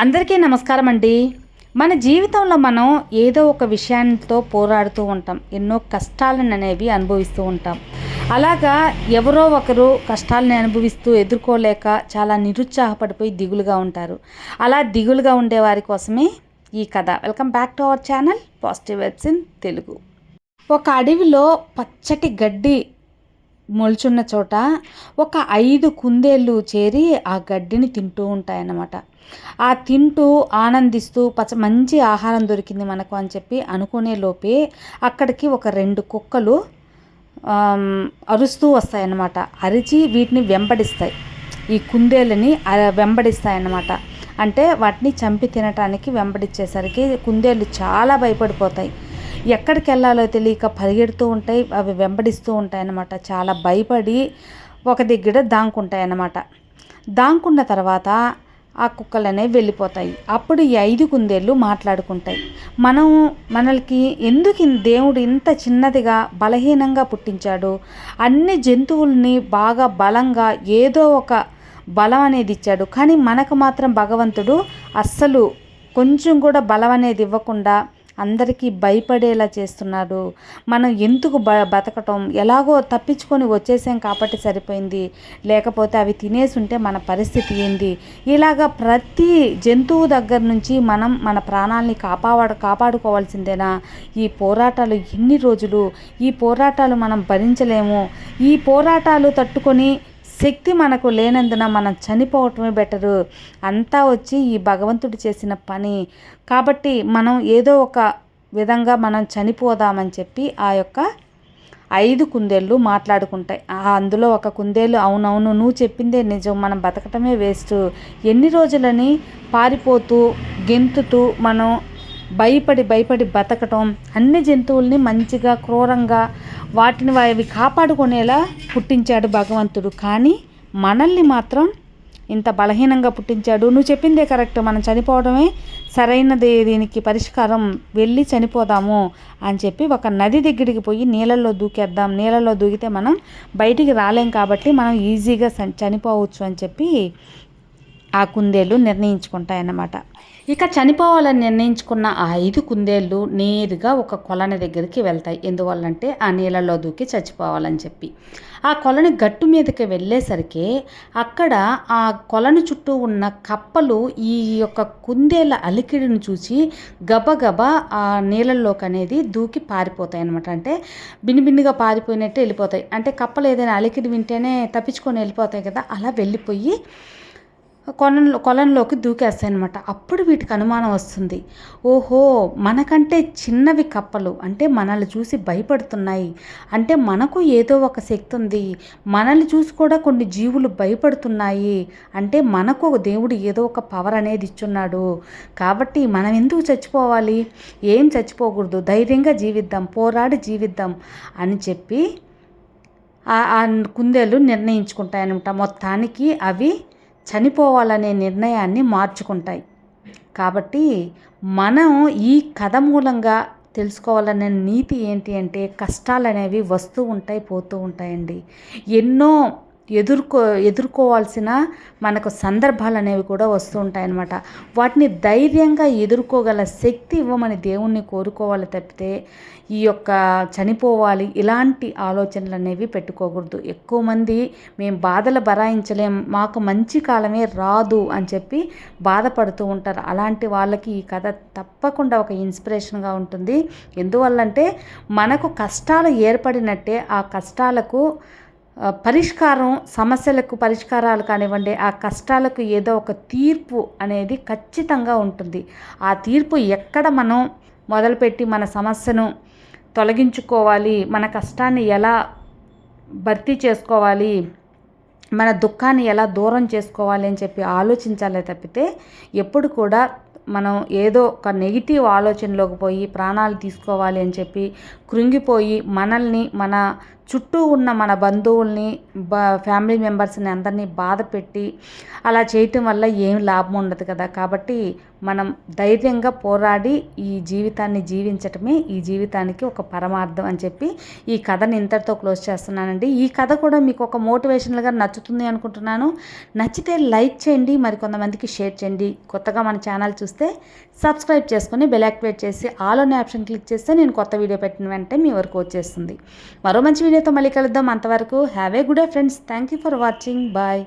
అందరికీ నమస్కారం అండి. మన జీవితంలో మనం ఏదో ఒక విషయంతో పోరాడుతూ ఉంటాం. ఎన్నో కష్టాలను అనేవి అనుభవిస్తూ ఉంటాం. అలాగా ఎవరో ఒకరు కష్టాలను అనుభవిస్తూ ఎదుర్కోలేక చాలా నిరుత్సాహపడిపోయి దిగులుగా ఉంటారు. అలా దిగులుగా ఉండే వారి కోసమే ఈ కథ. Welcome back to our channel positive webs in Telugu. ఒక అడవిలో పచ్చటి గడ్డి మొలుచున్న చోట ఒక 5 కుందేళ్ళు చేరి ఆ గడ్డిని తింటూ ఉంటాయన్నమాట. ఆ తింటూ ఆనందిస్తూ మంచి ఆహారం దొరికింది మనకు అని చెప్పి అనుకునే లోపే అక్కడికి ఒక 2 కుక్కలు అరుస్తూ వస్తాయన్నమాట. అరిచి వీటిని వెంబడిస్తాయి. ఈ కుందేళ్ళని వెంబడిస్తాయన్నమాట. అంటే వాటిని చంపి తినటానికి వెంబడించేసరికి కుందేళ్ళు చాలా భయపడిపోతాయి. ఎక్కడికి వెళ్ళాలో తెలియక పరిగెడుతూ ఉంటాయి. అవి వెంబడిస్తూ ఉంటాయన్నమాట. చాలా భయపడి ఒక దగ్గర దాంకుంటాయన్నమాట. దాంకున్న తర్వాత ఆ కుక్కలు అనేవి వెళ్ళిపోతాయి. అప్పుడు ఈ 5 కుందేళ్ళు మాట్లాడుకుంటాయి. మనకి ఎందుకు దేవుడు ఇంత చిన్నదిగా బలహీనంగా పుట్టించాడు? అన్ని జంతువుల్ని బాగా బలంగా ఏదో ఒక బలం అనేది ఇచ్చాడు. కానీ మనకు మాత్రం భగవంతుడు అస్సలు కొంచెం కూడా బలం అనేది ఇవ్వకుండా అందరికీ భయపడేలా చేస్తున్నాడు. మనం ఎందుకు బతకటం? ఎలాగో తప్పించుకొని వచ్చేసాం కాబట్టి సరిపోయింది. లేకపోతే అవి తినేసి ఉంటే మన పరిస్థితి ఏంది? ఇలాగా ప్రతి జంతువు దగ్గర నుంచి మనం మన ప్రాణాలని కాపాడుకోవాల్సిందేనా? ఈ పోరాటాలు ఎన్ని రోజులు? ఈ పోరాటాలు మనం భరించలేము. ఈ పోరాటాలు తట్టుకొని శక్తి మనకు లేనందున మనం చనిపోవటమే బెటరు. అంతా వచ్చి ఈ భగవంతుడు చేసిన పని కాబట్టి మనం ఏదో ఒక విధంగా మనం చనిపోదామని చెప్పి ఆ యొక్క 5 కుందేళ్ళు మాట్లాడుకుంటాయి. అందులో ఒక కుందేలు అవునవును నువ్వు చెప్పిందే నిజం, మనం బతకటమే వేస్ట్, ఎన్ని రోజులని పారిపోతూ గెంతుతూ మనం భయపడి బతకటం. అన్ని జంతువుల్ని మంచిగా క్రూరంగా వాటిని అవి కాపాడుకునేలా పుట్టించాడు భగవంతుడు. కానీ మనల్ని మాత్రం ఇంత బలహీనంగా పుట్టించాడు. నువ్వు చెప్పిందే కరెక్ట్, మనం చనిపోవడమే సరైనది, దీనికి పరిష్కారం, వెళ్ళి చనిపోదాము అని చెప్పి ఒక నది దగ్గరికి పోయి నీళ్ళల్లో దూకేద్దాం. నీళ్ళల్లో దూకితే మనం బయటికి రాలేం కాబట్టి మనం ఈజీగా చనిపోవచ్చు అని చెప్పి ఆ కుందేళ్ళు నిర్ణయించుకుంటాయన్నమాట. ఇక చనిపోవాలని నిర్ణయించుకున్న ఆ 5 కుందేళ్ళు నేరుగా ఒక కొలని దగ్గరికి వెళ్తాయి. ఎందువల్లంటే ఆ నీళ్ళలో దూకి చచ్చిపోవాలని చెప్పి. ఆ కొలని గట్టు మీదకి వెళ్ళేసరికి అక్కడ ఆ కొలని చుట్టూ ఉన్న కప్పలు ఈ యొక్క కుందేళ్ళ అలికిడిని చూసి గబగబా ఆ నీళ్ళల్లోకి అనేది దూకి పారిపోతాయి అన్నమాట. అంటే బిన్నిగా పారిపోయినట్టు వెళ్ళిపోతాయి. అంటే కప్పలు ఏదైనా అలికిడి వింటేనే తప్పించుకొని వెళ్ళిపోతాయి కదా, అలా వెళ్ళిపోయి కొలంలోకి దూకేస్తాయి అనమాట. అప్పుడు వీటికి అనుమానం వస్తుంది. ఓహో, మనకంటే చిన్నవి కప్పలు, అంటే మనల్ని చూసి భయపడుతున్నాయి, అంటే మనకు ఏదో ఒక శక్తి ఉంది, మనల్ని చూసి కూడా కొన్ని జీవులు భయపడుతున్నాయి, అంటే మనకు దేవుడు ఏదో ఒక పవర్ అనేది ఇచ్చున్నాడు. కాబట్టి మనం ఎందుకు చచ్చిపోవాలి? ఏం చచ్చిపోకూడదు, ధైర్యంగా జీవిద్దాం, పోరాడి జీవిద్దాం అని చెప్పి ఆ కుందేళ్ళు నిర్ణయించుకుంటాయన్నమాట. మొత్తానికి అవి చనిపోవాలనే నిర్ణయాన్ని మార్చుకుంటాయి. కాబట్టి మనం ఈ కథ మూలంగా తెలుసుకోవాలనే నీతి ఏంటి అంటే, కష్టాలు అనేవి వస్తూ ఉంటాయి, పోతూ ఉంటాయండి. ఎన్నో ఎదుర్కోవాల్సిన మనకు సందర్భాలు అనేవి కూడా వస్తూ ఉంటాయన్నమాట. వాటిని ధైర్యంగా ఎదుర్కోగల శక్తి ఇవ్వమని దేవుణ్ణి కోరుకోవాలి తప్పితే ఈ యొక్క చనిపోవాలి ఇలాంటి ఆలోచనలు అనేవి పెట్టుకోకూడదు. ఎక్కువ మంది మేము బాధలు భరాయించలేం, మాకు మంచి కాలమే రాదు అని చెప్పి బాధపడుతూ ఉంటారు. అలాంటి వాళ్ళకి ఈ కథ తప్పకుండా ఒక ఇన్స్పిరేషన్గా ఉంటుంది. ఎందువల్లంటే మనకు కష్టాలు ఏర్పడినట్టే ఆ కష్టాలకు పరిష్కారం, సమస్యలకు పరిష్కారాలు కానివ్వండి, ఆ కష్టాలకు ఏదో ఒక తీర్పు అనేది ఖచ్చితంగా ఉంటుంది. ఆ తీర్పు ఎక్కడ మనం మొదలుపెట్టి మన సమస్యను తొలగించుకోవాలి, మన కష్టాన్ని ఎలా భర్తీ చేసుకోవాలి, మన దుఃఖాన్ని ఎలా దూరం చేసుకోవాలి అని చెప్పి ఆలోచించాలే తప్పితే ఎప్పుడు కూడా మనం ఏదో ఒక నెగిటివ్ ఆలోచనలోకి పోయి ప్రాణాలు తీసుకోవాలి అని చెప్పి కృంగిపోయి మనల్ని మన చుట్టూ ఉన్న మన బంధువుల్ని ఫ్యామిలీ మెంబర్స్ని అందరినీ బాధ పెట్టి అలా చేయటం వల్ల ఏం లాభం ఉండదు కదా. కాబట్టి మనం ధైర్యంగా పోరాడి ఈ జీవితాన్ని జీవించటమే ఈ జీవితానికి ఒక పరమార్థం అని చెప్పి ఈ కథని ఇంతటితో క్లోజ్ చేస్తున్నానండి. ఈ కథ కూడా మీకు ఒక మోటివేషనల్గా నచ్చుతుంది అనుకుంటున్నాను. నచ్చితే లైక్ చేయండి, మరి కొంతమందికి షేర్ చేయండి. కొత్తగా మన ఛానల్ చూస్తే సబ్స్క్రైబ్ చేసుకొని బెల్ యాక్టివేట్ చేసి ఆల్ అనే ఆప్షన్ క్లిక్ చేస్తే నేను కొత్త వీడియో పెట్టిన వెంటనే మీ వరకు వచ్చేస్తుంది. మరో మంచి వీడియోతో మళ్ళీ కలుద్దాం. అంతవరకు have a good day friends. Thank you for watching. Bye.